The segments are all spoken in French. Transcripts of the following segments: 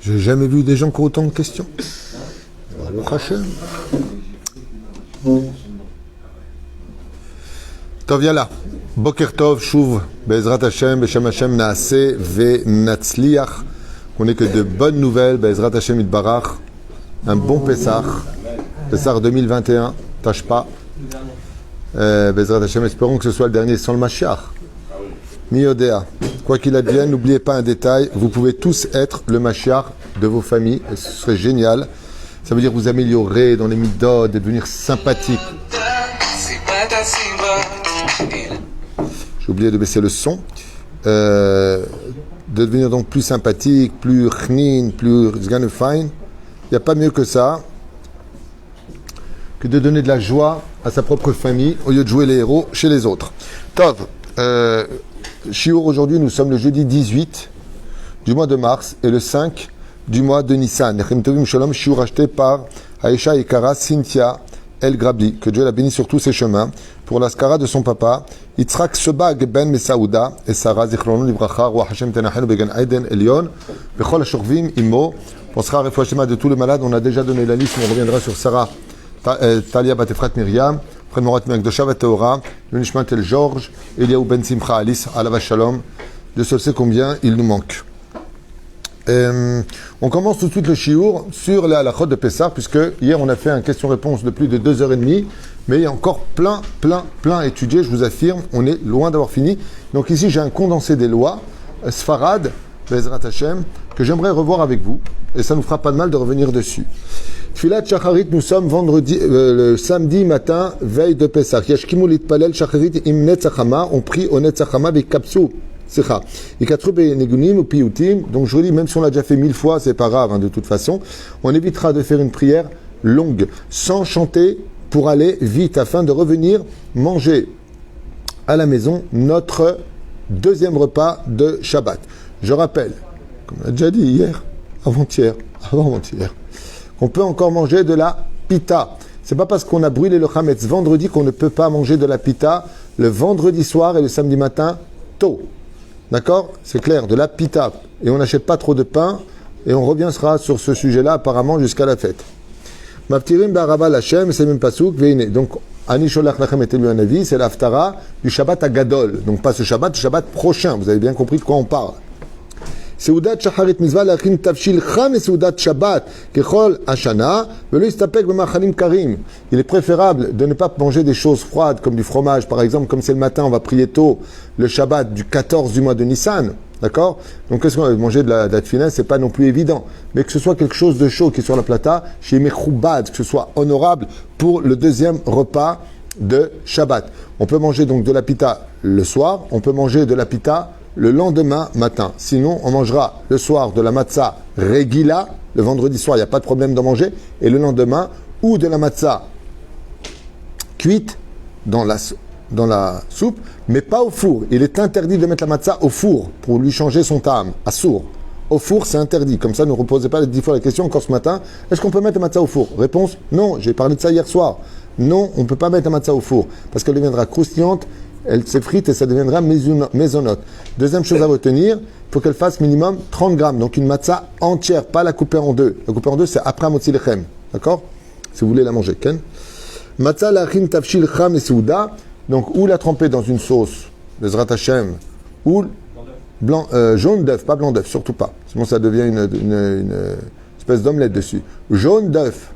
J'ai jamais vu des gens qui ont autant de questions. Baruch Hashem. Tov yalla. Boker Tov, Shuv, Be'ezrat Hashem, Beshem Hashem, Naaseh, Ve'natzliach. On n'est que de bonnes nouvelles, Be'ezrat Hashem Yitbarach. Un bon Pessah. Pessah 2021, tâche pas. Be'ezrat Hashem, espérons que ce soit le dernier sans le Mashiach. Miyodea. Quoi qu'il advienne, n'oubliez pas un détail, vous pouvez tous être le Mashiach de vos familles, et ce serait génial. Ça veut dire vous améliorer dans les midot, devenir sympathique. J'ai oublié de baisser le son. De devenir donc plus sympathique, plus chnin, plus fine. Il n'y a pas mieux que ça, que de donner de la joie à sa propre famille, au lieu de jouer les héros chez les autres. Tov. Shiur, aujourd'hui, nous sommes le jeudi 18 du mois de mars et le 5 du mois de Nissan. Nechem Tovim Shalom, Shiur acheté par Aisha Ikara Cynthia El Grabli, que Dieu la bénisse sur tous ses chemins, pour l'askara de son papa, Yitzhak Sebag Ben Mesaouda, et Sarah Zichronon Libracha, Roi Hashem Tenachenu Began Aiden Elion, Bechol Ashorvim Imo, on sera refouachema de tous les malades, on a déjà donné la liste, on reviendra sur Sarah, Talia Batefrat Myriam, Fred Morat Mekdosha Vateora, Yonishmat El Georges, Eliaou Ben Simcha Alice, Alava Shalom. Dieu seul sait combien il nous manque. On commence tout de suite le shiur sur la halachot de Pessah, puisque hier on a fait un question-réponse de plus de 2h30, mais il y a encore plein à étudier, je vous affirme, on est loin d'avoir fini. Donc ici j'ai un condensé des lois, Sfarad, Be'ezrat Hashem, que j'aimerais revoir avec vous, et ça nous fera pas de mal de revenir dessus. Tfilat Shacharit, nous sommes vendredi, le samedi matin, veille de Pessah. Yashkimu litpalel Shacharit im Netzachama, on prie au Netzachama avec Kapsu. Donc je vous dis, même si on l'a déjà fait 1000 fois, c'est pas grave, de toute façon. On évitera de faire une prière longue, sans chanter, pour aller vite, afin de revenir manger à la maison notre deuxième repas de Shabbat. Je rappelle, comme on a déjà dit hier, avant-hier, qu'on peut encore manger de la pita. C'est pas parce qu'on a brûlé le chametz vendredi qu'on ne peut pas manger de la pita le vendredi soir et le samedi matin tôt. D'accord? C'est clair, de la pita. Et on n'achète pas trop de pain. Et on reviendra sur ce sujet-là apparemment jusqu'à la fête. Maftirim ba'arava l'Hashem, c'est même pasouk, veine. Donc, Ani sholach lachem et un avis, c'est l'haftara du Shabbat à Gadol. Donc pas ce Shabbat, le Shabbat prochain. Vous avez bien compris de quoi on parle. Seudat shacharit mitzvah lachin tavshil cham et seudat Shabbat kechol hashana velo istapek b'machalim karim. Il est préférable de ne pas manger des choses froides comme du fromage, par exemple, comme c'est le matin, on va prier tôt le Shabbat du 14 du mois de Nissan. D'accord? Donc, qu'est-ce qu'on va manger de la tefila? C'est pas non plus évident. Mais que ce soit quelque chose de chaud qui est sur la plata, chez Mechoubad, que ce soit honorable pour le deuxième repas de Shabbat. On peut manger donc de la pita le soir, on peut manger de la pita le lendemain matin. Sinon, on mangera le soir de la matzah regila, le vendredi soir, il n'y a pas de problème d'en manger, et le lendemain, ou de la matzah cuite dans la soupe, mais pas au four. Il est interdit de mettre la matzah au four pour lui changer son ta'am, à sourd. Au four, c'est interdit. Comme ça, ne reposez pas 10 fois la question encore ce matin. Est-ce qu'on peut mettre la matzah au four? Réponse, non. J'ai parlé de ça hier soir. Non, on ne peut pas mettre la matzah au four, parce qu'elle deviendra croustillante, elle s'effrite et ça deviendra maisonnote. Deuxième chose à retenir, il faut qu'elle fasse minimum 30 grammes. Donc une matzah entière, pas la couper en deux. La couper en deux, c'est après Motzi Lechem. D'accord? Si vous voulez la manger. Ken? Matzah lachin tavshil cham et souda. Donc, ou la tremper dans une sauce, le Zrat Hashem, ou jaune d'œuf, pas blanc d'œuf, surtout pas. Sinon, ça devient une espèce d'omelette dessus. Jaune d'œuf,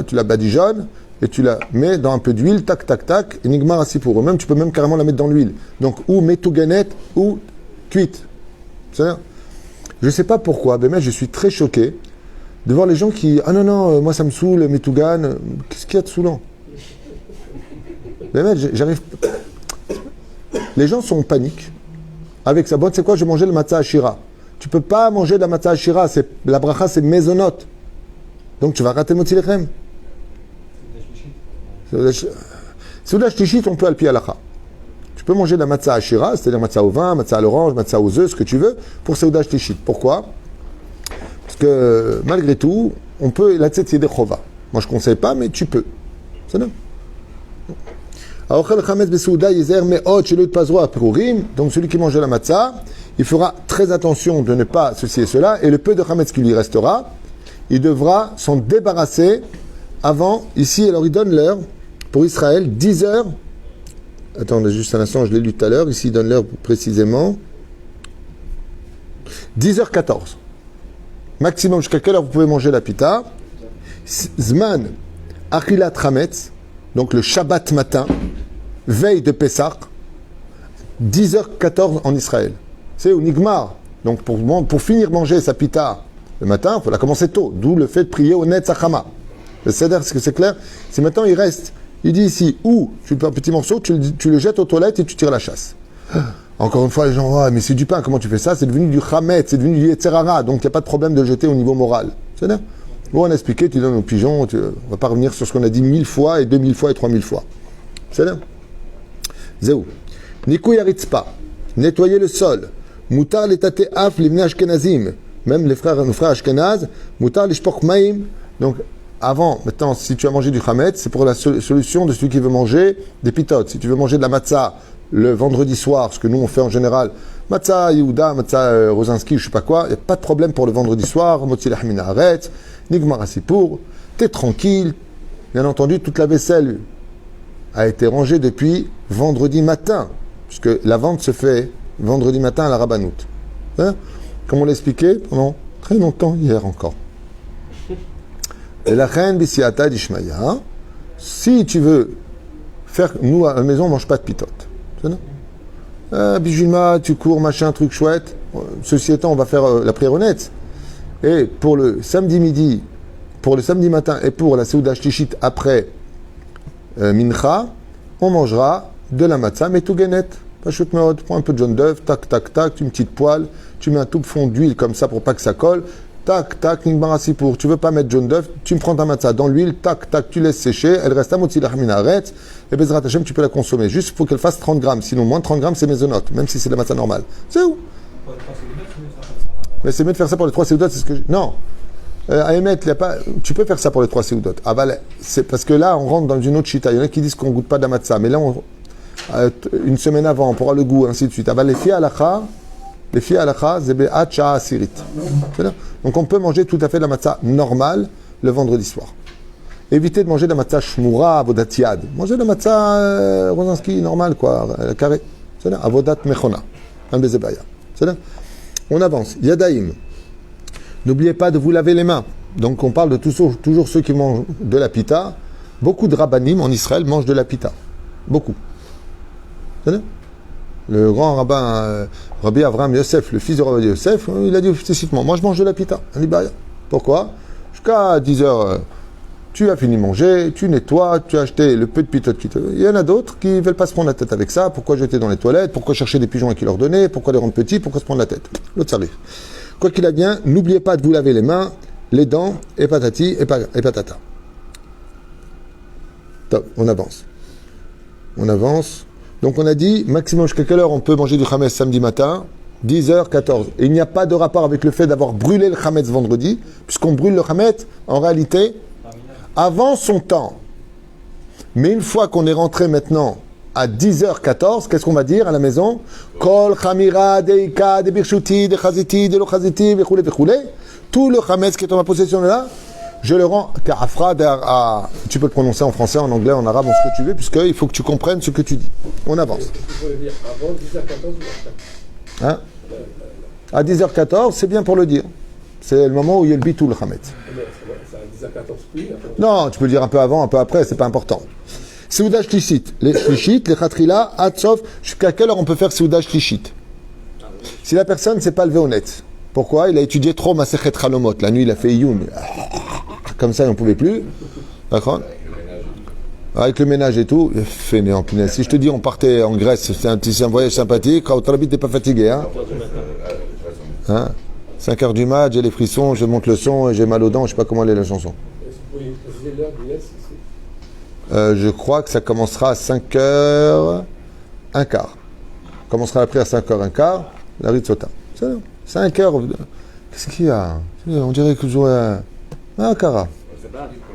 tu la badigeonnes et tu la mets dans un peu d'huile, tac, tac, tac, et nigmar assis pour eux. Même, tu peux même carrément la mettre dans l'huile. Donc, ou métouganette, ou cuite. C'est-à-dire, je ne sais pas pourquoi, mais je suis très choqué de voir les gens qui, ah non, moi ça me saoule, métougan, qu'est-ce qu'il y a de saoulant? Mais j'arrive. Les gens sont en panique avec sa boîte. C'est quoi? Je vais manger le matzah ashira. Tu peux pas manger de la matzah ashira. La bracha, c'est maisonnote. Donc tu vas rater Motzi Lechem. Seuda shlichit, on peut alpi halacha. Tu peux manger de la matzah ashira, c'est-à-dire matzah au vin, matzah à l'orange, matzah aux œufs, ce que tu veux, pour seuda shlichit. Pourquoi? Parce que malgré tout, on peut la tzet yedei chova. Moi je conseille pas, mais tu peux. C'est bien. Donc celui qui mange la matzah, il fera très attention de ne pas ceci et cela, et le peu de Hametz qui lui restera, il devra s'en débarrasser avant, ici, alors il donne l'heure, pour Israël, 10 heures, attendez juste un instant, je l'ai lu tout à l'heure, ici il donne l'heure précisément, 10h14. Maximum, jusqu'à quelle heure vous pouvez manger la pita? Zman, Achilat Hametz, donc le Shabbat matin, veille de Pessah, 10h14 en Israël. C'est au Nigmar. Donc pour finir manger sa pita le matin, il faut la commencer tôt. D'où le fait de prier au Netz Achama. Le Seder, est-ce que c'est clair? Si maintenant il reste, il dit ici, ou tu fais un petit morceau, tu le jettes aux toilettes et tu tires la chasse. Encore une fois, les gens, ah, mais c'est du pain, comment tu fais ça? C'est devenu du Hametz, c'est devenu du Yetzerara, donc il n'y a pas de problème de le jeter au niveau moral. C'est ça? Bon, on a expliqué, tu donnes aux pigeons, on ne va pas revenir sur ce qu'on a dit 1000 fois, et 2000 fois, et 3000 fois. C'est là? Zéou. Nikou Yaritzpa, nettoyer le sol. Moutar l'étate af l'imne ashkenazim. Même nos frères ashkenaz, moutar l'ishpok maïm. Donc, avant, maintenant, si tu as mangé du chametz, c'est pour la solution de celui qui veut manger des pitotes. Si tu veux manger de la matzah le vendredi soir, ce que nous on fait en général, matzah Yehuda, matzah Rosinski, je sais pas quoi, il n'y a pas de problème pour le vendredi soir, motzi lachmina aretz, nigmar asipour, t'es tranquille. Bien entendu, toute la vaisselle a été rangée depuis vendredi matin, puisque la vente se fait vendredi matin à la Rabbanout. Hein? Comme on l'a expliqué pendant très longtemps hier encore. Et la reine bisiata d'Ishmaïa, si tu veux faire, nous à la maison on mange pas de pitote. Bijulma, tu cours, machin, truc chouette. Ceci étant, on va faire la prière honnête. Et pour le samedi midi, pour le samedi matin et pour la Seuda Shlichit après Mincha, on mangera de la matzah, mais tout guénet. Pas chute mode, prends un peu de jaune d'œuf, tac, tac, tac, une petite poêle, tu mets un tout fond d'huile comme ça pour pas que ça colle. Tac, tac, nigbarasi pour. Tu veux pas mettre jaune d'œuf, tu me prends ta matzah dans l'huile, tac, tac, tu laisses sécher, elle reste à motzi lachmina aretz, et Bezrat Hashem, tu peux la consommer. Juste, il faut qu'elle fasse 30 grammes, sinon moins de 30 grammes, c'est mésonote, même si c'est de la matzah normale. C'est où? Mais c'est mieux de faire ça pour les 3 séoudotes, c'est ce que non. À émettre, tu peux faire ça pour les 3 séoudotes. Ah bah, c'est parce que là, on rentre dans une autre chita. Il y en a qui disent qu'on goûte pas de la matzah, mais là, une semaine avant, on pourra le goût, ainsi de suite. Ah bah, les filles halakha, zebe hacha asirit. Donc on peut manger tout à fait de la matzah normale le vendredi soir. Évitez de manger de la matzah shmura, avodat yad. Mangez de la matzah rosinski normale, quoi, carré. C'est là, avodat mechona. Un bezebaya. C'est là. On avance. Yadaim. N'oubliez pas de vous laver les mains. Donc on parle de toujours ceux qui mangent de la pita. Beaucoup de rabbanim en Israël mangent de la pita. Beaucoup. C'est là. Le grand rabbin Rabbi Avraham Yosef, le fils de Rabbi Yosef, il a dit explicitement, moi je mange de la pita, en Libéria. Pourquoi? Jusqu'à 10h, tu as fini de manger, tu nettoies, tu as acheté le peu de pitote qui te... Il y en a d'autres qui ne veulent pas se prendre la tête avec ça. Pourquoi jeter dans les toilettes? Pourquoi chercher des pigeons à qui leur donner? Pourquoi les rendre petits? Pourquoi se prendre la tête? L'autre ça arrive. Quoi qu'il a bien, n'oubliez pas de vous laver les mains, les dents, et patati, et patata. Top, on avance. On avance. Donc on a dit, maximum jusqu'à quelle heure on peut manger du chametz samedi matin? 10h, 14. Et il n'y a pas de rapport avec le fait d'avoir brûlé le chametz vendredi, puisqu'on brûle le chametz, en réalité, avant son temps. Mais une fois qu'on est rentré maintenant à 10h14, qu'est-ce qu'on va dire à la maison? Kol chamira deika de birshuti, de chaziti, de lo chaziti, vechule, vechule. Tout le chametz qui est en ma possession là, je le rends ka'afra, tu peux le prononcer en français, en anglais, en arabe, en ce que tu veux, puisqu'il faut que tu comprennes ce que tu dis. On avance. Tu peux le dire avant 10h14 ou après? Hein? À 10h14, c'est bien pour le dire. C'est le moment où il y a le bitou, le chametz. C'est à 10h14 puis après. Non, tu peux le dire un peu avant, un peu après, c'est pas important. Seuda shlichit. Les shlichit, les chatrila, atsof, jusqu'à quelle heure on peut faire seuda shlichit? Si la personne ne s'est pas levée au net. Pourquoi? Il a étudié trop Masechet Chalomot. La nuit, il a fait Iyun. Comme ça, il n'en pouvait plus. D'accord? Avec le ménage et tout, fainéant, punaise. Si je te dis on partait en Grèce, c'est un voyage sympathique, quand tu t'es pas fatigué, hein? 5h du mat, j'ai les frissons, je monte le son et j'ai mal aux dents, je sais pas comment aller la chanson. Est-ce que vous pouvez préciser l'heure du yes ici? Je crois que ça commencera à 5h15. Commencera la prière à 5h15, la Ritzota. 5h. Qu'est-ce qu'il y a? On dirait que je jouais à Kara.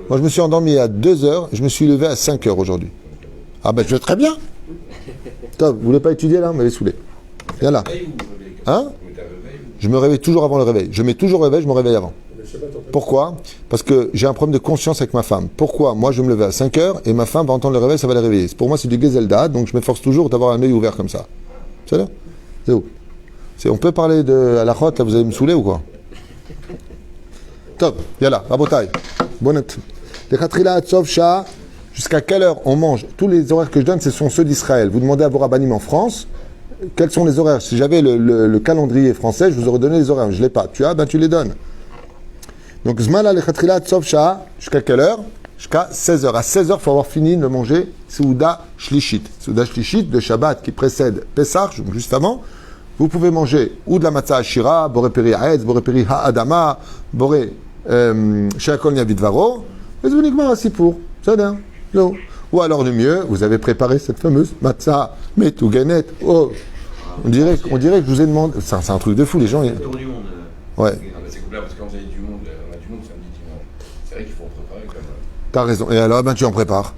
Moi, je me suis endormi à 2h, je me suis levé à 5h aujourd'hui. Ah ben, je vais très bien. Top, vous voulez pas étudier là? Vous m'avez saoulé. Viens là. Hein? Je me réveille toujours avant le réveil. Je mets toujours le réveil, je me réveille avant. Le Shabbat, on peut- Pourquoi? Parce que j'ai un problème de conscience avec ma femme. Pourquoi? Moi, je vais me lever à 5 heures et ma femme va entendre le réveil, ça va la réveiller. Pour moi, c'est du Gezelda, donc je m'efforce toujours d'avoir un œil ouvert comme ça. C'est là? C'est où? On peut parler de à la rote, là, vous allez me saouler ou quoi? Top, yalla, rabotaille. Bonnet. Les Khatrila Atzov Shah, jusqu'à quelle heure on mange? Tous les horaires que je donne, ce sont ceux d'Israël. Vous demandez à vos rabbinim en France, quels sont les horaires? Si j'avais le calendrier français, je vous aurais donné les horaires. Je ne l'ai pas. Tu as, ben tu les donnes. Donc, Zmala le Khatrila Atzov Shah, jusqu'à quelle heure? Jusqu'à 16h. À 16h, il faut avoir fini de manger Seuda Shlishit. Seuda Shlishit, de Shabbat qui précède Pessah, juste avant. Vous pouvez manger ou de la matzah ashira, boré peri haetz, boré peri ha'adama, boré she'akol niavidvaro, et vous nigmar asipour. C'est bien. Ou alors le mieux, vous avez préparé cette fameuse matzah metouganet. Oh, on dirait que je vous ai demandé. C'est un truc de fou, les gens. C'est le tour du monde. Ouais. C'est complet parce que quand vous avez du monde, on a du monde samedi, dimanche. C'est vrai qu'il faut en préparer comme. T'as raison. Et alors, ben tu en prépares.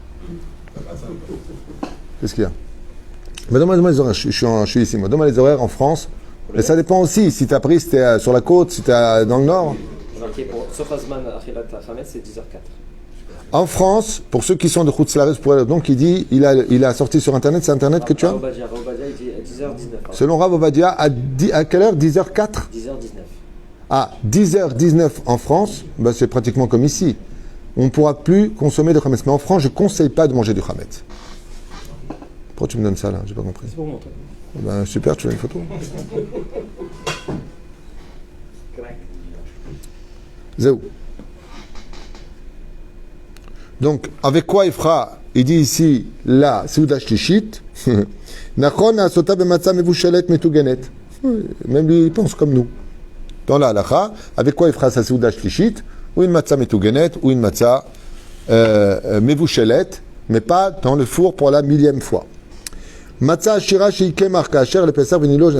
Qu'est-ce qu'il y a? Mais donne-moi les horaires, je suis ici, moi. Donne-moi les horaires en France. Et ça dépend aussi, si tu as pris, si tu es sur la côte, si tu es dans le nord. Ok, pour Sofazman Achilat Hametz, c'est 10h04. En France, pour ceux qui sont de Khoutslares, donc il dit, il a sorti sur Internet, c'est Internet que tu as? Rav Obadia, il dit 10h19. Selon Rav Obadia, à quelle heure? 10h04? 10h19. Ah, 10h19 en France, ben c'est pratiquement comme ici. On ne pourra plus consommer de Khametz. Mais en France, je ne conseille pas de manger du Khametz. Pourquoi tu me donnes ça là? J'ai pas compris. C'est pour montrer. Ben, super, tu veux une photo? Zéou. Donc, avec quoi il fera? Il dit ici, la Seuda Shlishit. Nachon asota b'matzah mevushelet metugenet. Même lui, il pense comme nous. Dans la halacha, avec quoi il fera sa Seuda Shlishit? Ou une matzah metugenet, ou une matzah mevushelet, mais pas dans le four pour la 1000e fois. Matzah Ashira Sheike Marka Asher le Pessah Venilo.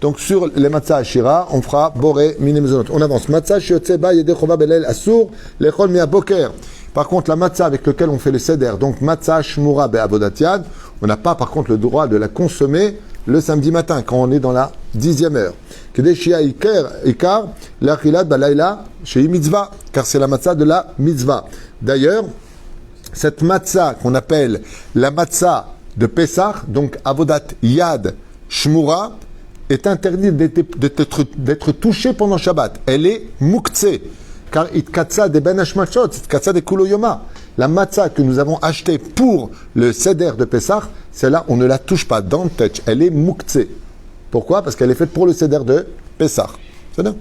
Donc sur les Matzah Ashira, on fera Boré Minimzonot. On avance. Matzah Shiotze Ba Yede Chova Belel Asur Lechol Mia Boker. Par contre, la matzah avec laquelle on fait le seder, donc matzah shmura be'avodat yad, on n'a pas par contre le droit de la consommer le samedi matin quand on est dans la 10e heure. Kedeshia Ikar l'achilat balayla chez mitzvah, car c'est la matzah de la mitzvah. D'ailleurs, cette matzah qu'on appelle la matzah de Pessah, donc avodat yad shmura, est interdite d'être touchée pendant Shabbat. Elle est muktzeh. Car itkatsa de ben hashmachot, itkatsa de kuloyoma. La matzah que nous avons achetée pour le seder de Pessah, celle-là, on ne la touche pas dans le tech. Elle est muktzeh. Pourquoi? Parce qu'elle est faite pour le seder de Pessah. C'est bien.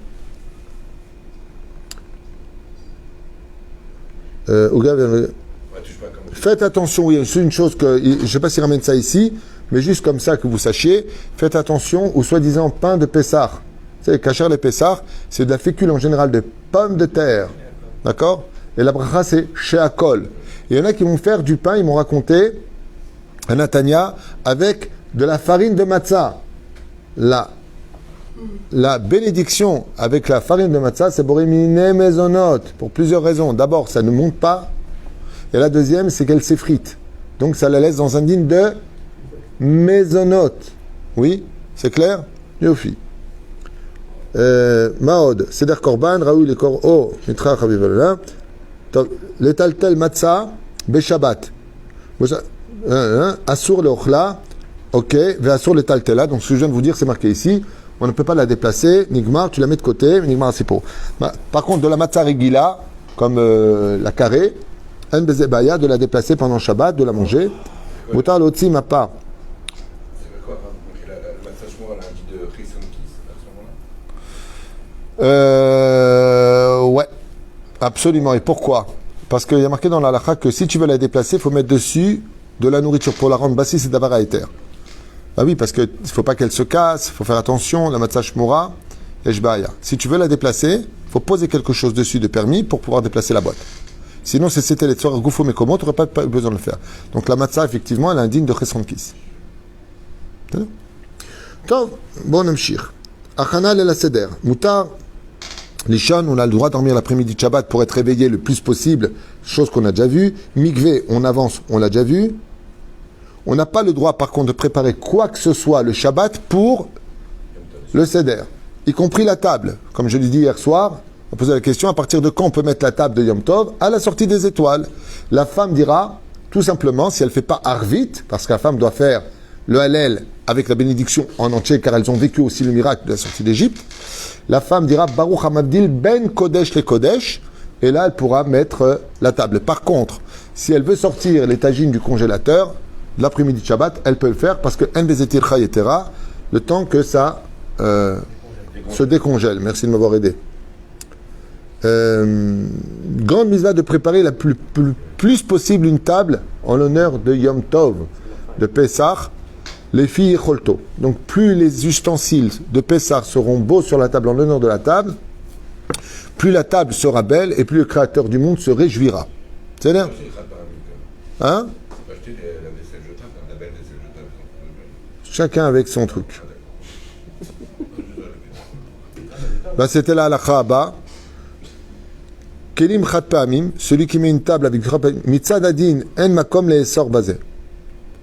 Faites attention, oui, c'est une chose que, je ne sais pas s'il ramène ça ici, mais juste comme ça que vous sachiez, faites attention au soi-disant pain de Pessah. C'est kasher les Pessah, c'est de la fécule en général de pommes de terre. D'accord? Et la bracha, c'est sheakol. Et il y en a qui vont faire du pain, ils m'ont raconté, un Natania, avec de la farine de matzah. La bénédiction avec la farine de matzah, c'est borimine mezonot, pour plusieurs raisons. D'abord, ça ne monte pas. Et la deuxième, c'est qu'elle s'effrite. Donc, ça la laisse dans un digne de mezonot. Oui? C'est clair? Yofi. Maod, Seder Korban, Raoul le Kor, oh, Mitra Chavivalala, le Taltel Matzah, Beshabbat. Assur le Ochla, ok, Veassur le Taltela, donc ce que je viens de vous dire, c'est marqué ici, on ne peut pas la déplacer, Nigmar, tu la mets de côté, Nigmar c'est pour. Par contre, de la Matzah Regila, comme la carré, En Bezebaya, de la déplacer pendant Shabbat, de la manger, Moutar Lotzi Mapa. Ouais, absolument. Et pourquoi? Parce qu'il y a marqué dans la halakha que si tu veux la déplacer, il faut mettre dessus de la nourriture pour la rendre bassis et d'avar à éther. Ah oui, parce qu'il ne faut pas qu'elle se casse, il faut faire attention, la matzah shmura, et jbaya. Si tu veux la déplacer, il faut poser quelque chose dessus de permis pour pouvoir déplacer la boîte. Sinon, si c'était les tsoir goufo mekomo, tu n'aurais pas besoin de le faire. Donc la matzah, effectivement, elle est indigne de chesron kis. Bon, namshir. Achana le la seder. Moutar. Lishon, on a le droit de dormir l'après-midi de Shabbat pour être réveillé le plus possible, chose qu'on a déjà vue. Mikvé, on avance, on l'a déjà vu. On n'a pas le droit, par contre, de préparer quoi que ce soit le Shabbat pour le seder, y compris la table. Comme je l'ai dit hier soir, on posait la question à partir de quand on peut mettre la table de Yom Tov à la sortie des étoiles. La femme dira, tout simplement, si elle ne fait pas Arvit, parce que la femme doit faire le Hallel avec la bénédiction en entier, car elles ont vécu aussi le miracle de la sortie d'Égypte, la femme dira Baruch Hamavdil ben Kodesh le Kodesh, et là elle pourra mettre la table. Par contre, si elle veut sortir les tagines du congélateur, l'après-midi de Shabbat, elle peut le faire parce que en bezetir chayetera, le temps que ça se décongèle. Merci de m'avoir aidé. Grande mitzvah de préparer la plus possible une table en l'honneur de Yom Tov, de Pessah, les filles Cholto. Donc plus les ustensiles de Pessah seront beaux sur la table en l'honneur de la table, plus la table sera belle et plus le Créateur du monde se réjouira. C'est là. Hein? Acheter la vaisselle jetable, la belle vaisselle jetable. Chacun avec son truc. Ben, c'était la halakha Abba. Kelim Chat Pa'amim, celui qui met une table avec Mitzad Adin en makom le'esor bazeh.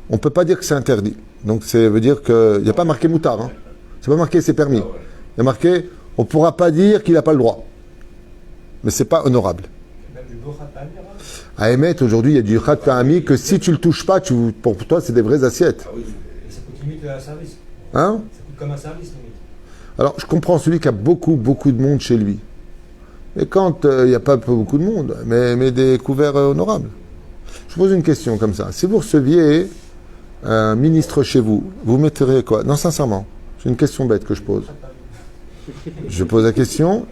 On ne peut pas dire que c'est interdit. Donc ça veut dire qu'il n'y a pas marqué moutard. Hein. C'est pas marqué c'est permis. Il y a marqué on ne pourra pas dire qu'il n'a pas le droit. Mais c'est pas honorable. À émettre, aujourd'hui, il y a du Chat Pa'ami que si tu le touches pas, pour toi, c'est des vraies assiettes. Ah oui. Et ça coûte limite un service. Hein? Ça coûte comme un service, limite. Alors, je comprends celui qui a beaucoup de monde chez lui. Et quand il n'y a pas beaucoup de monde, mais des couverts honorables. Je vous pose une question comme ça. Si vous receviez un ministre chez vous, vous mettriez quoi? Non, sincèrement, c'est une question bête que je pose. Je pose la question.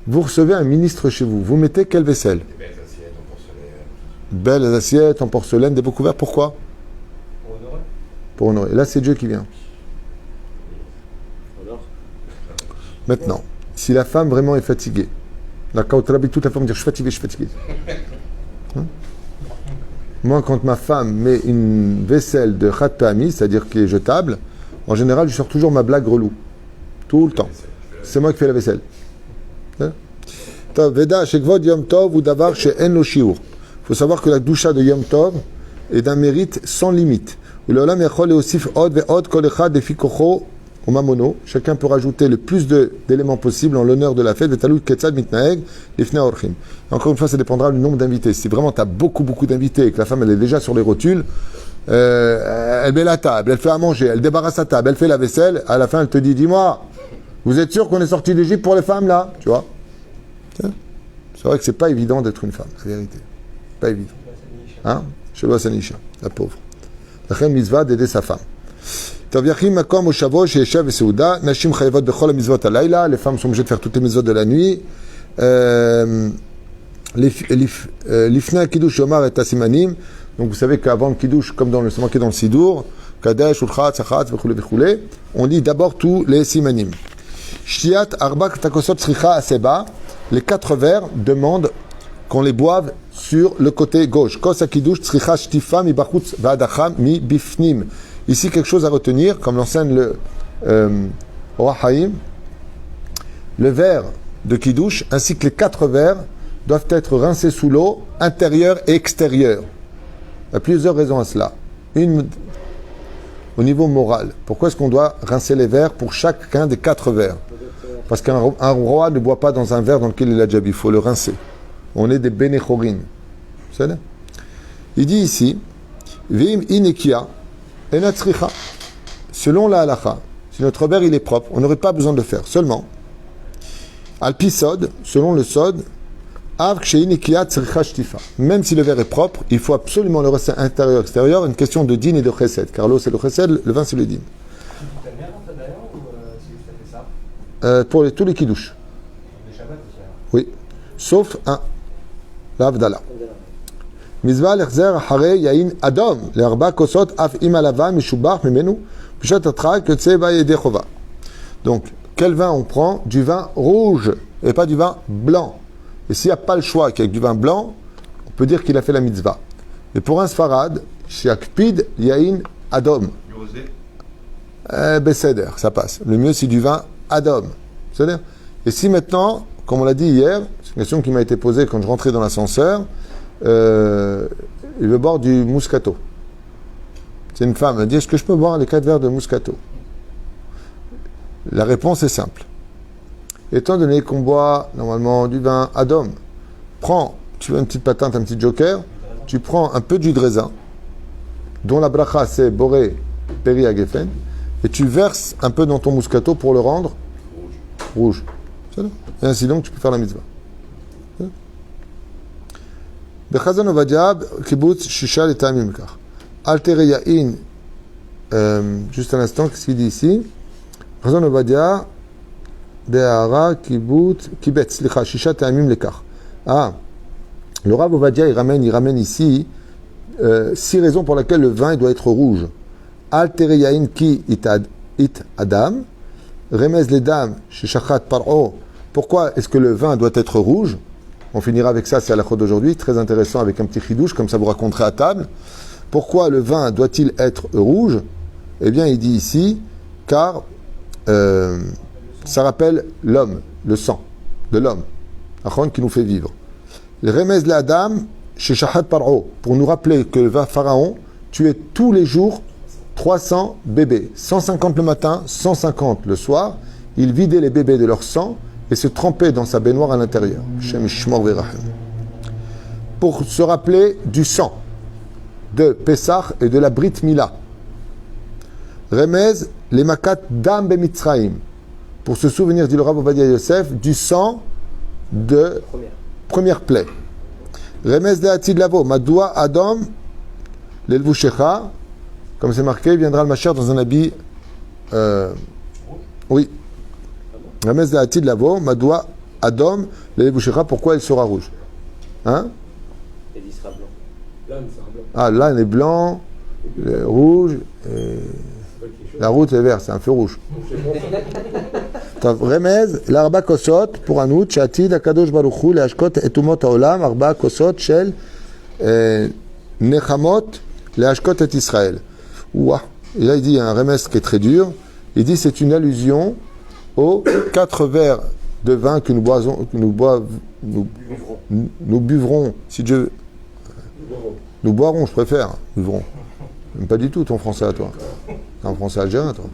Vous recevez un ministre chez vous, vous mettez quelle vaisselle? Des belles assiettes en porcelaine. Belles assiettes en porcelaine, des beaux couverts. Pourquoi? Pour honorer. Pour honorer. Là, c'est Dieu qui vient. Alors, Maintenant, si la femme vraiment est fatiguée, la kautrabi, toute la femme dire je suis fatigué. Hein? Moi, quand ma femme met une vaisselle de Chat Pa'ami, c'est-à-dire qui est jetable, en général, je sors toujours ma blague relou. Tout le temps. C'est moi qui fais la vaisselle. Veda, Shekvod Yom Tov ou Davar chez En Lo Shiur. Il faut savoir que la doucha de Yom Tov est d'un mérite sans limite. Chacun peut rajouter le plus d'éléments possibles en l'honneur de la fête. Encore une fois, ça dépendra du nombre d'invités. Si vraiment tu as beaucoup d'invités et que la femme elle est déjà sur les rotules, elle met la table, elle fait à manger, elle débarrasse sa table, elle fait la vaisselle, à la fin elle te dit dis-moi, vous êtes sûr qu'on est sorti d'Égypte pour les femmes là? Tu vois? C'est vrai que c'est pas évident d'être une femme, la vérité. Pas évident. Hein? Shelo Sanisha, la pauvre. La reine mitzvah d'aider sa femme. Les femmes sont obligées de faire toutes les mitzvot de la nuit. L'ifna kiddush yomar et asimanim. Donc vous savez qu'avant le kiddush, comme dans le marqué dans le sidour, kadesh, ulchat, sachat, v'choulé, on lit d'abord tous les simanim. Shtiat arba takosot tzricha aseba. Les 4 verres demandent qu'on les boive sur le côté gauche. Kos akidush tzricha shtifa mi bachutz v'adacham mi bifnim. Ici, quelque chose à retenir, comme l'enseigne le Or HaHaim, le verre de kiddush ainsi que les 4 verres doivent être rincés sous l'eau, intérieure et extérieure. Il y a plusieurs raisons à cela. Une, au niveau moral. Pourquoi est-ce qu'on doit rincer les verres pour chacun des 4 verres? Parce qu'un roi ne boit pas dans un verre dans lequel il a déjà bu. Il faut le rincer. On est des bénéchorin. Vous savez? Il dit ici, Vim inekia enatzricha. Selon la halakha, si notre verre il est propre, on n'aurait pas besoin de le faire. Seulement, alpisod, selon le sod, av ksheinikia tzricha shtifa. Même si le verre est propre, il faut absolument le rincer intérieur-extérieur. Une question de din et de chesed. Car l'eau c'est le chesed, le vin c'est le din. Pour tous les kiddush. Oui. Sauf un. L'Avdallah. Mizvah l'echzer hare yain adom. L'erba kosot af imalava mishubach mimenu. Pishat atra que tseva yedechova. Donc, quel vin on prend? Du vin rouge et pas du vin blanc. Et s'il n'y a pas le choix qu'avec du vin blanc, on peut dire qu'il a fait la mitzvah. Et pour un sfarad, shiakpid yain adom. Beseder, ça passe. Le mieux c'est du vin Adam. C'est-à-dire, et si maintenant, comme on l'a dit hier, c'est une question qui m'a été posée quand je rentrais dans l'ascenseur, il veut boire du Moscato. C'est une femme, elle dit, est-ce que je peux boire les 4 verres de Moscato? La réponse est simple. Étant donné qu'on boit normalement du vin Adom, tu veux une petite patente, un petit joker, tu prends un peu de jus de raisin, dont la bracha c'est Boré Peri Agefen, et tu verses un peu dans ton Moscato pour le rendre rouge. C'est ça. Et ainsi donc tu peux faire la mitzvah. Bechazon Ovadia, Kibbutz, Shisha, et Tamim Kar. Altere Yain, juste un instant, qu'est-ce qu'il dit ici? Bechazon Ovadia, Be'ara, Kibbutz, Kibbetz, Slicha, Shisha, Tamim Lekar. Ah, le Rav Ovadia, il ramène ici 6 raisons pour lesquelles le vin doit être rouge. Altere Yain ki it Adam, Remez les dames, Shishachat Paro. Pourquoi est-ce que le vin doit être rouge? On finira avec ça, c'est à la chode d'aujourd'hui, très intéressant avec un petit chidouche, comme ça vous raconterez à table. Pourquoi le vin doit-il être rouge? Eh bien, il dit ici, car ça rappelle l'homme, le sang de l'homme, Achon qui nous fait vivre. Le Remez la dame, chez Shahat Paro, pour nous rappeler que le pharaon tuait tous les jours 300 bébés, 150 le matin, 150 le soir. Il vidait les bébés de leur sang et se trempait dans sa baignoire à l'intérieur. Shem Shmor Verachem. Pour se rappeler du sang de Pessah et de la Brit Mila. Remez les makat dam bemitzraim. Pour se souvenir, dit le Rav Ovadia Yosef, du sang de première plaie. Remez de Atid Lavo, Madoua Adam, l'Elvushecha, comme c'est marqué, viendra le Mashiach dans un habit. Oui. Remez de Atid Lavo, Madoua Adam, l'Elvushecha, pourquoi il sera rouge? Hein? Et il sera blanc. L'âne, c'est un blanc. Ah, l'âne est blanc, le rouge, et la route est verte, c'est un feu rouge. Remez, l'arba kosot, pour un out, chatid, akadosh baruchu, le hashkot et umot haolam, arba kosot, shel, nechamot, le hashkot et Israël. Ouah. Et là, il dit un remez qui est très dur. Il dit c'est une allusion aux 4 verres de vin que nous buvrons, si Dieu. Nous boirons, je préfère. Buvrons. Même pas du tout ton français à toi. T'es un français algérien, toi.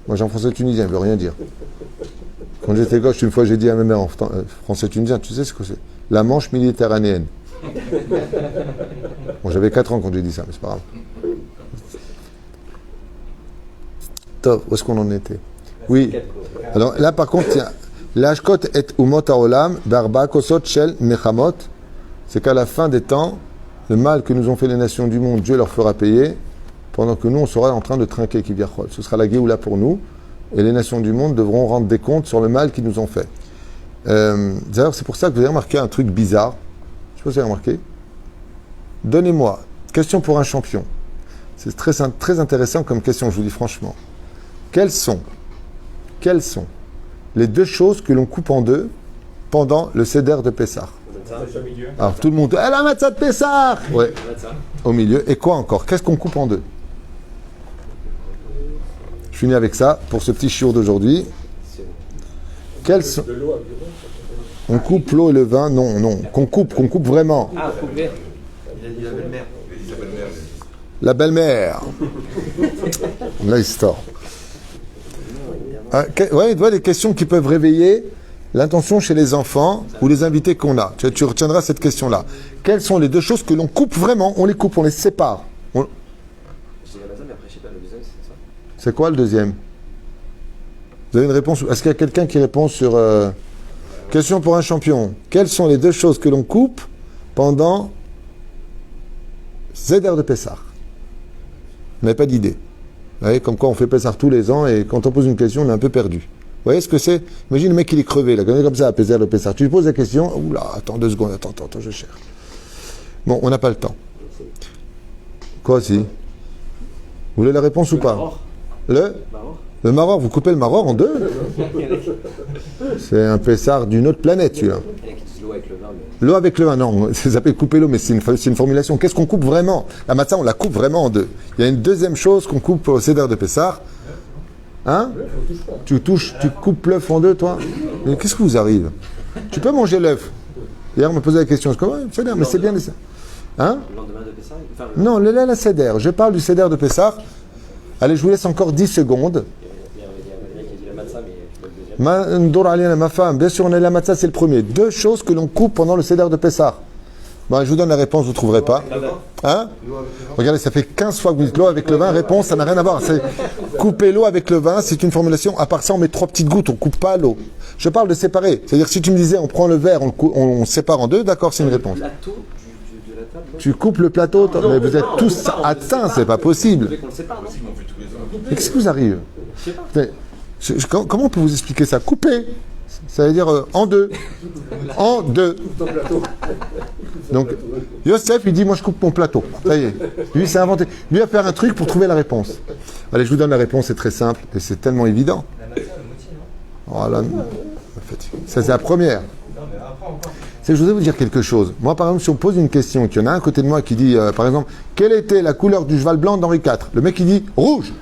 Moi, j'ai un français tunisien, il veut rien dire. Quand j'étais gauche, une fois, j'ai dit à ma mère en français tunisien, tu sais ce que c'est? La Manche méditerranéenne. Bon, j'avais 4 ans quand j'ai dit ça, mais c'est pas grave. Top, où est-ce qu'on en était? Oui. Alors là, par contre, tiens. L'ashkot et umot haolam, barba kosot shel nechamot. C'est qu'à la fin des temps, le mal que nous ont fait les nations du monde, Dieu leur fera payer, pendant que nous, on sera en train de trinquer Kivyachol. Ce sera la Géoula pour nous, et les nations du monde devront rendre des comptes sur le mal qu'ils nous ont fait. D'ailleurs, c'est pour ça que vous avez remarqué un truc bizarre. Je sais pas si vous avez remarqué. Donnez-moi, question pour un champion. C'est très intéressant comme question, je vous dis franchement. Quelles sont les 2 choses que l'on coupe en 2 pendant le Seder de Pessah? Alors tout le monde, la matzah de Pessah! Ouais, au milieu. Et quoi encore? Qu'est-ce qu'on coupe en 2? Je finis avec ça pour ce petit chiour d'aujourd'hui. Quels sont... On coupe l'eau et le vin? Non. Qu'on coupe vraiment. Ah, couper. Il a dit la belle-mère. La belle-mère. Là, il se tord. Ouais, il doit des questions qui peuvent réveiller l'intention chez les enfants ou les invités qu'on a. Tu retiendras cette question-là. Quelles sont les 2 choses que l'on coupe vraiment? On les coupe, on les sépare. Je dirais la mais après, je sais pas, le deuxième, c'est ça. C'est quoi le deuxième? Vous avez une réponse? Est-ce qu'il y a quelqu'un qui répond sur... Question pour un champion. Quelles sont les 2 choses que l'on coupe pendant Seder de Pessah? Vous n'avez pas d'idée. Vous voyez, comme quoi on fait Pessah tous les ans et quand on pose une question, on est un peu perdu. Vous voyez ce que c'est? Imagine le mec, il est crevé, là, comme ça, à Pessah, le Pessah. Tu lui poses la question, oula, attends 2 secondes, attends, je cherche. Bon, on n'a pas le temps. Quoi, si? Vous voulez la réponse ou pas? Le maror, vous coupez le maror en 2? C'est un Pessah d'une autre planète, celui-là. Il y en a qui disent l'eau avec le vin. L'eau avec le vin, non, ça s'appelle couper l'eau, mais c'est une formulation. Qu'est-ce qu'on coupe vraiment? La matzah, on la coupe vraiment en 2. Il y a une deuxième chose qu'on coupe au Seder de Pessah. Hein? Tu coupes l'œuf en 2, toi? Mais qu'est-ce qui vous arrive? Tu peux manger l'œuf. Hier, on m'a posé la question, je dis, ouais, Seder, mais c'est bien. Hein? Le lendemain de Pessah? Non, la Seder. Je parle du Seder de Pessah. Allez, je vous laisse encore 10 secondes. Il y a Valérie qui a dit la matzah Ndour aliyana, ma femme, bien sûr, on a la matzah, c'est le premier. Deux choses que l'on coupe pendant le Seder de Pessah. Bon, je vous donne la réponse, vous ne trouverez pas. Hein? Regardez, ça fait 15 fois que vous dites l'eau avec le vin. Réponse, ça n'a rien à voir. C'est couper l'eau avec le vin, c'est une formulation. À part ça, on met 3 petites gouttes, on ne coupe pas l'eau. Je parle de séparer. C'est-à-dire, si tu me disais, on prend le verre, on sépare en deux, d'accord, c'est une réponse. Le plateau de la table, non? Tu coupes le plateau, mais vous êtes tous atteints, c'est pas possible. Vous voulez qu'on le sépare, non? On fait tous les ans. Mais qu'est-ce qui vous arrive? Je sais pas. Comment on peut vous expliquer ça? Couper, ça veut dire en deux. En deux. Donc, Yosef, il dit, moi je coupe mon plateau. Ça y est. Lui, s'est inventé. Lui a fait un truc pour trouver la réponse. Allez, je vous donne la réponse, c'est très simple et c'est tellement évident. La matière, le moitié, non? Oh là, en fait, ça c'est la première. Non, mais après encore. Je voudrais vous dire quelque chose. Moi, par exemple, si on pose une question, qu'il y en a un à côté de moi qui dit, par exemple, quelle était la couleur du cheval blanc d'Henri IV? Le mec, il dit rouge.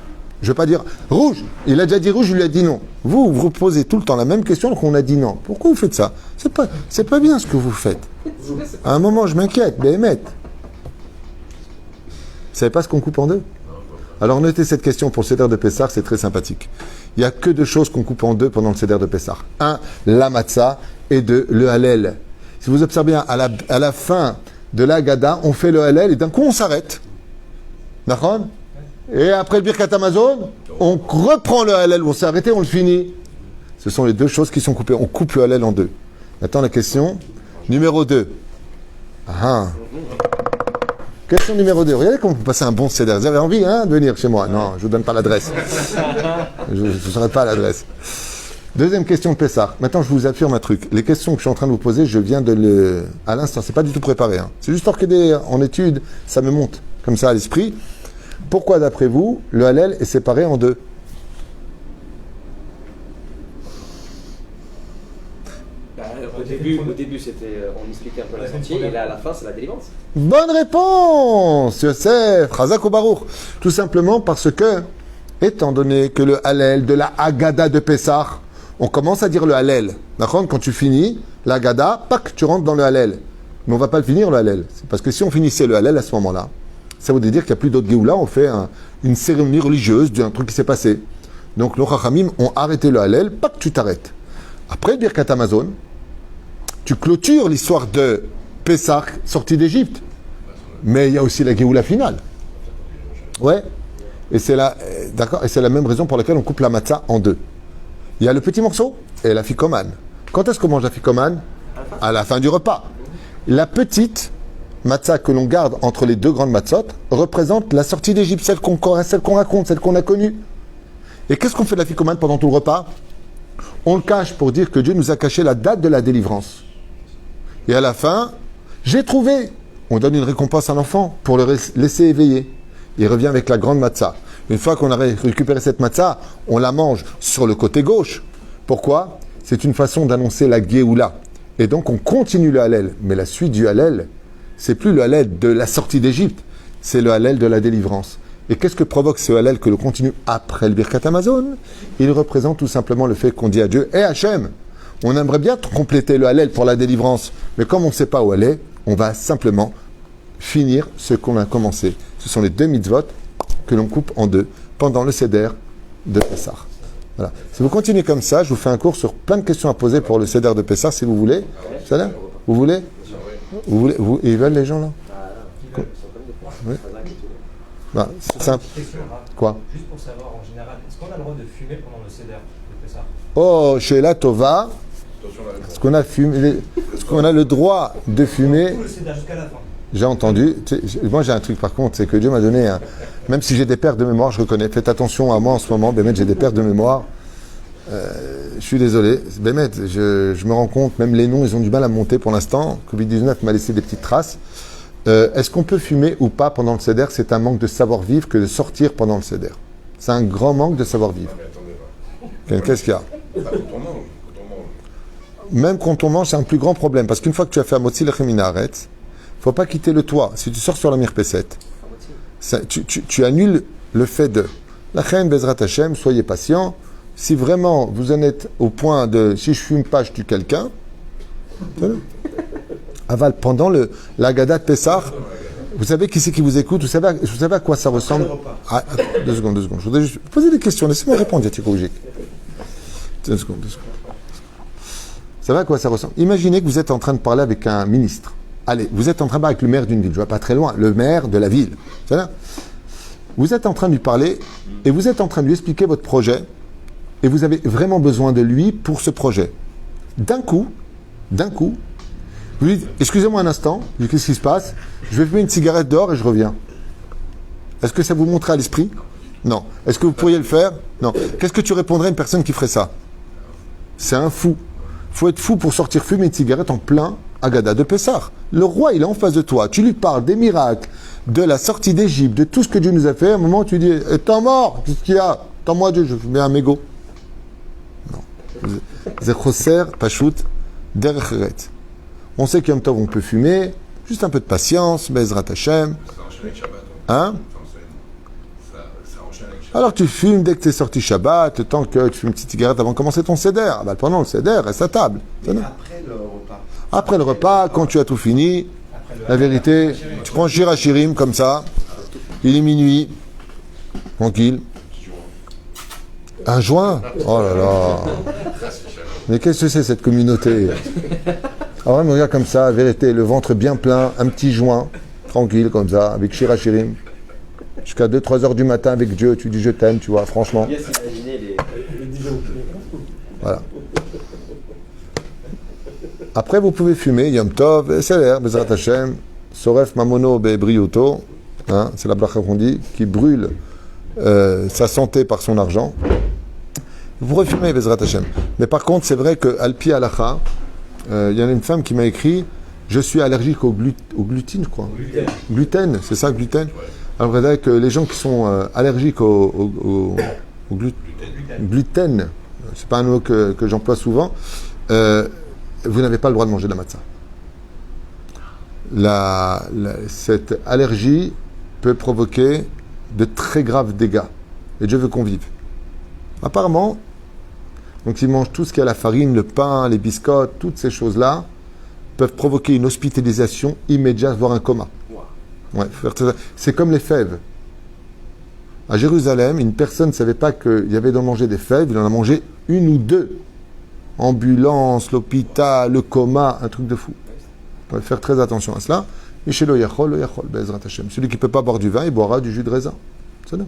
Je ne vais pas dire rouge. Il a déjà dit rouge, je lui ai dit non. Vous posez tout le temps la même question, donc on a dit non. Pourquoi vous faites ça? C'est pas bien ce que vous faites. À un moment, je m'inquiète, mais Vous savez pas ce qu'on coupe en deux? Alors, notez cette question pour le Seder de Pessah, c'est très sympathique. Il n'y a que deux choses qu'on coupe en deux pendant le Seder de Pessah. Un, la matzah, et deux, le Hallel. Si vous observez bien, à la fin de la Haggadah, on fait le Hallel et d'un coup, on s'arrête. D'accord? Et après le Birkat Hamazon, on reprend le Hallel, on s'est arrêté, on le finit. Ce sont les deux choses qui sont coupées. On coupe le Hallel en deux. Maintenant, la question numéro 2. Ah. Question numéro 2. Regardez comment on peut passer un bon Seder. Vous avez envie de venir chez moi? Non, je ne vous donne pas l'adresse. Je ne saurai pas l'adresse. Deuxième question de Pessah. Maintenant, je vous affirme un truc. Les questions que je suis en train de vous poser, je viens à l'instant. C'est pas du tout préparé. C'est juste en étude, ça me monte comme ça à l'esprit. Pourquoi, d'après vous, le Hallel est séparé en deux? Au début c'était, on expliquait un peu la sortie, et là, à la fin, c'est la délivrance. Bonne réponse, Yosef, Chazak ou Baruch. Tout simplement parce que, étant donné que le Hallel de la Haggadah de Pessah, on commence à dire le Hallel. D'accord? Quand tu finis la Haggadah, pac, tu rentres dans le Hallel. Mais on ne va pas le finir, le Hallel. C'est parce que si on finissait le Hallel à ce moment-là, ça voudrait dire qu'il n'y a plus d'autres Géoula, on fait une cérémonie religieuse d'un truc qui s'est passé. Donc, les Chachamim ont arrêté le Hallel, pac, tu t'arrêtes. Après le Birkat Hamazon, tu clôtures l'histoire de Pessah, sortie d'Égypte. Mais il y a aussi la Géoula finale. Ouais. Et c'est la même raison pour laquelle on coupe la matzah en deux. Il y a le petit morceau et la ficomane. Quand est-ce qu'on mange la ficomane? À la fin du repas. La petite matzah que l'on garde entre les deux grandes matzot représente la sortie d'Égypte, celle qu'on raconte, celle qu'on a connue. Et qu'est-ce qu'on fait de la ficomane pendant tout le repas? On le cache pour dire que Dieu nous a caché la date de la délivrance. Et à la fin, j'ai trouvé. On donne une récompense à l'enfant pour le laisser éveiller. Il revient avec la grande matzah. Une fois qu'on a récupéré cette matzah, on la mange sur le côté gauche. Pourquoi? C'est une façon d'annoncer la Géoula. Et donc on continue le Hallel. Mais la suite du Hallel, c'est plus le Hallel de la sortie d'Égypte, c'est le Hallel de la délivrance. Et qu'est-ce que provoque ce Hallel que l'on continue après le Birkat Hamazon? Il représente tout simplement le fait qu'on dit à Dieu, hé Hachem, on aimerait bien compléter le Hallel pour la délivrance, mais comme on ne sait pas où elle est, on va simplement finir ce qu'on a commencé. Ce sont les deux mitzvot que l'on coupe en deux pendant le Seder de Pessah. Voilà. Si vous continuez comme ça, je vous fais un cours sur plein de questions à poser pour le Seder de Pessah, si vous voulez. Ça vous voulez? Ils veulent les gens là? Oui. Bah, c'est simple. Quoi? Juste pour savoir en général, est-ce qu'on a le droit de fumer pendant le Seder de Pessah? Oh, chez la Tova, est-ce qu'on a le droit de fumer? Tout le Seder jusqu'à la fin. J'ai entendu. Moi, j'ai un truc par contre, c'est que Dieu m'a donné même si j'ai des pertes de mémoire, je reconnais. Faites attention à moi en ce moment. Bémet, j'ai des pertes de mémoire. Je suis désolé. Bémet, je me rends compte, même les noms, ils ont du mal à monter pour l'instant. Covid-19 m'a laissé des petites traces. Est-ce qu'on peut fumer ou pas pendant le Seder? C'est un manque de savoir-vivre que de sortir pendant le Seder. C'est un grand manque de savoir-vivre. Qu'est-ce qu'il y a? Même quand on mange, c'est un plus grand problème. Parce qu'une fois que tu as fait Amotzi Lechem Minaret, il ne faut pas quitter le toit. Si tu sors sur la Mirpesset, tu annules le fait de la Chen Bezrat Hashem, soyez patient. Si vraiment vous en êtes au point de si je fume pas, je tue quelqu'un, aval pendant la Haggadah de Pessah, vous savez qui c'est qui vous écoute, vous savez à quoi ça ressemble. Deux secondes. Je voudrais juste poser des questions, laissez-moi répondre, Yatiko Oujik. 2 secondes, 2 secondes. Ça va à quoi ça ressemble? Imaginez que vous êtes en train de parler avec un ministre. Allez, vous êtes en train de parler avec le maire d'une ville, je ne vois pas très loin, le maire de la ville. C'est là. Vous êtes en train de lui parler et vous êtes en train de lui expliquer votre projet et vous avez vraiment besoin de lui pour ce projet. D'un coup, vous lui dites, excusez-moi un instant, je dis, qu'est-ce qui se passe? Je vais fumer une cigarette dehors et je reviens. Est-ce que ça vous montre à l'esprit? Non. Est-ce que vous pourriez le faire? Non. Qu'est-ce que tu répondrais à une personne qui ferait ça? C'est un fou. Il faut être fou pour sortir fumer une cigarette en plein Agada de Pessah. Le roi, il est en face de toi. Tu lui parles des miracles, de la sortie d'Égypte, de tout ce que Dieu nous a fait. À un moment, tu dis, t'es mort, qu'est-ce qu'il y a? Attends-moi Dieu, je mets un mégot. Non. Zechoser, Pachout, Derecheret. On sait qu'Yom Tov, on peut fumer. Juste un peu de patience, Bezrat Hashem. Ça enchaîne avec Shabbat. Hein? Ça enchaîne avec Shabbat. Alors tu fumes dès que tu es sorti Shabbat, le temps que tu fumes une petite cigarette avant de commencer ton seder. Ah bah, pendant le seder, reste à table. Mais après le repas. Après le repas, quand tu as tout fini, la vérité, tu prends Shirachirim comme ça, il est minuit, tranquille. Un joint? Oh là là. Mais qu'est-ce que c'est cette communauté? Alors on me regarde comme ça, la vérité, le ventre bien plein, un petit joint, tranquille comme ça, avec Shirachirim. Jusqu'à 2-3 heures du matin avec Dieu, tu dis je t'aime, tu vois, franchement. Yes, imaginez les Dijon. Voilà. Après, vous pouvez fumer, Yom Tov, Seler, Bezrat Hashem, Soref Mamono Bebriuto, hein, c'est la bracha qu'on dit, qui brûle sa santé par son argent. Vous pourrez fumer, Bezrat Hashem. Mais par contre, c'est vrai que Alpi Alacha, il y en a une femme qui m'a écrit, je suis allergique au gluten, je crois. Gluten, c'est ça, gluten? Alors, vous voyez que les gens qui sont allergiques au gluten, c'est pas un mot que j'emploie souvent, vous n'avez pas le droit de manger de la matzah. Cette allergie peut provoquer de très graves dégâts. Et Dieu veut qu'on vive. Apparemment, donc s'ils mangent tout ce qui a la farine, le pain, les biscottes, toutes ces choses-là, peuvent provoquer une hospitalisation immédiate, voire un coma. Ouais, c'est comme les fèves. À Jérusalem, une personne ne savait pas qu'il y avait dans le manger des fèves, il en a mangé 1 ou 2. Ambulance, l'hôpital, le coma, un truc de fou. Il faut faire très attention à cela. Michelo Yachol, le Yachol, Bezrat Hashem. Celui qui ne peut pas boire du vin, il boira du jus de raisin. C'est là.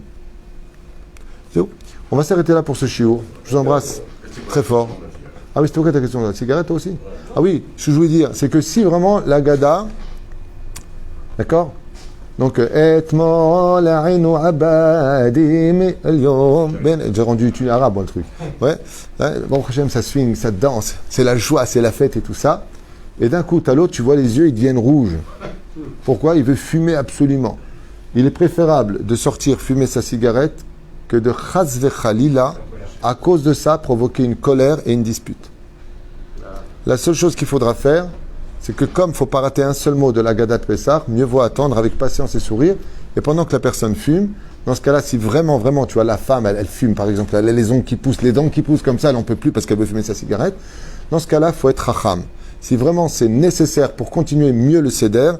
C'est où? On va s'arrêter là pour ce shiur. Je vous embrasse très fort. Ah oui, c'était quoi ta question? La cigarette aussi? Ah oui, ce que je voulais dire, c'est que si vraiment la Gada, d'accord? Donc, j'ai rendu étude arabe, le truc. Ouais. Bon, ça swing, ça danse, c'est la joie, c'est la fête et tout ça. Et d'un coup, à l'autre, tu vois les yeux, ils deviennent rouges. Pourquoi? Il veut fumer absolument. Il est préférable de sortir fumer sa cigarette que de chas vechalila, à cause de ça, provoquer une colère et une dispute. La seule chose qu'il faudra faire, c'est que comme il ne faut pas rater un seul mot de la Gadat Pessah, mieux vaut attendre avec patience et sourire. Et pendant que la personne fume, dans ce cas-là, si vraiment, tu vois, la femme, elle fume, par exemple, elle a les dents qui poussent comme ça, elle n'en peut plus parce qu'elle veut fumer sa cigarette. Dans ce cas-là, il faut être racham. Si vraiment c'est nécessaire pour continuer mieux le seder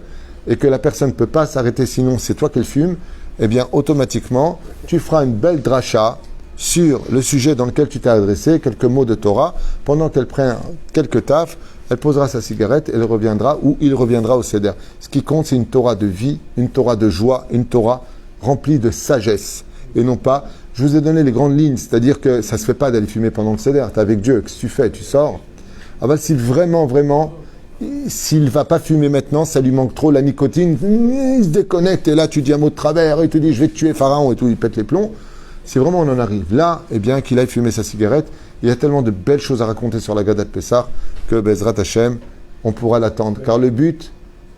et que la personne ne peut pas s'arrêter, sinon c'est toi qu'elle fume, eh bien, automatiquement, tu feras une belle dracha sur le sujet dans lequel tu t'es adressé, quelques mots de Torah, pendant qu'elle prend quelques tafs. Elle posera sa cigarette, elle reviendra ou il reviendra au Seder. Ce qui compte, c'est une Torah de vie, une Torah de joie, une Torah remplie de sagesse. Et non pas, je vous ai donné les grandes lignes, c'est-à-dire que ça ne se fait pas d'aller fumer pendant le Seder. Tu es avec Dieu, qu'est-ce que tu fais? Tu sors. Ah ben si vraiment, s'il ne va pas fumer maintenant, ça lui manque trop la nicotine, il se déconnecte et là tu dis un mot de travers et tu dis je vais te tuer Pharaon et tout, il pète les plombs. Si vraiment on en arrive là, eh bien qu'il aille fumer sa cigarette. Il y a tellement de belles choses à raconter sur la Gadat Pessah que Bezrat Hashem, on pourra l'attendre. Car le but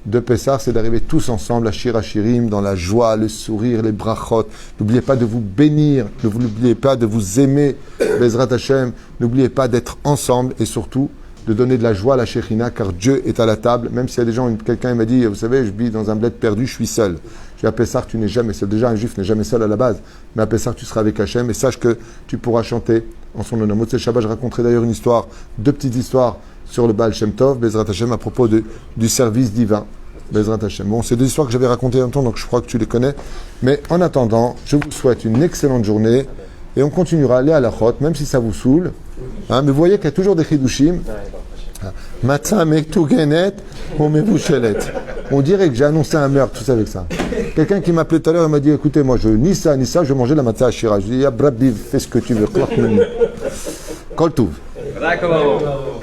de Pessah, c'est d'arriver tous ensemble à Shir Hashirim, dans la joie, le sourire, les brachot. N'oubliez pas de vous bénir, n'oubliez pas de vous aimer, Bezrat Hashem. N'oubliez pas d'être ensemble et surtout de donner de la joie à la Shekhinah, car Dieu est à la table. Même s'il y a des gens, quelqu'un m'a dit, vous savez, je vis dans un bled perdu, je suis seul. Je dis à Pessah, tu n'es jamais seul. Déjà, un juif n'est jamais seul à la base. Mais à Pessah, tu seras avec Hachem et sache que tu pourras chanter en son honneur. Motzei Shabbat, je raconterai d'ailleurs une histoire, 2 petites histoires sur le Baal Shem Tov, Bezrat Hashem, à propos du service divin. Bezrat Hashem. Bon, c'est 2 histoires que j'avais racontées un temps, donc je crois que tu les connais. Mais en attendant, je vous souhaite une excellente journée et on continuera à aller à la chôte, même si ça vous saoule. Hein, mais vous voyez qu'il y a toujours des chidushim. Ouais, bon, Matzah mektugenet ou mevushelet. On dirait que j'ai annoncé un meurtre, tout ça avec ça. Quelqu'un qui m'a appelé tout à l'heure, il m'a dit, écoutez, moi, ni ça, je vais manger la matzah ashira. Je lui ai dit, Abrabiv, fais ce que tu veux. Kol touv. D'accord.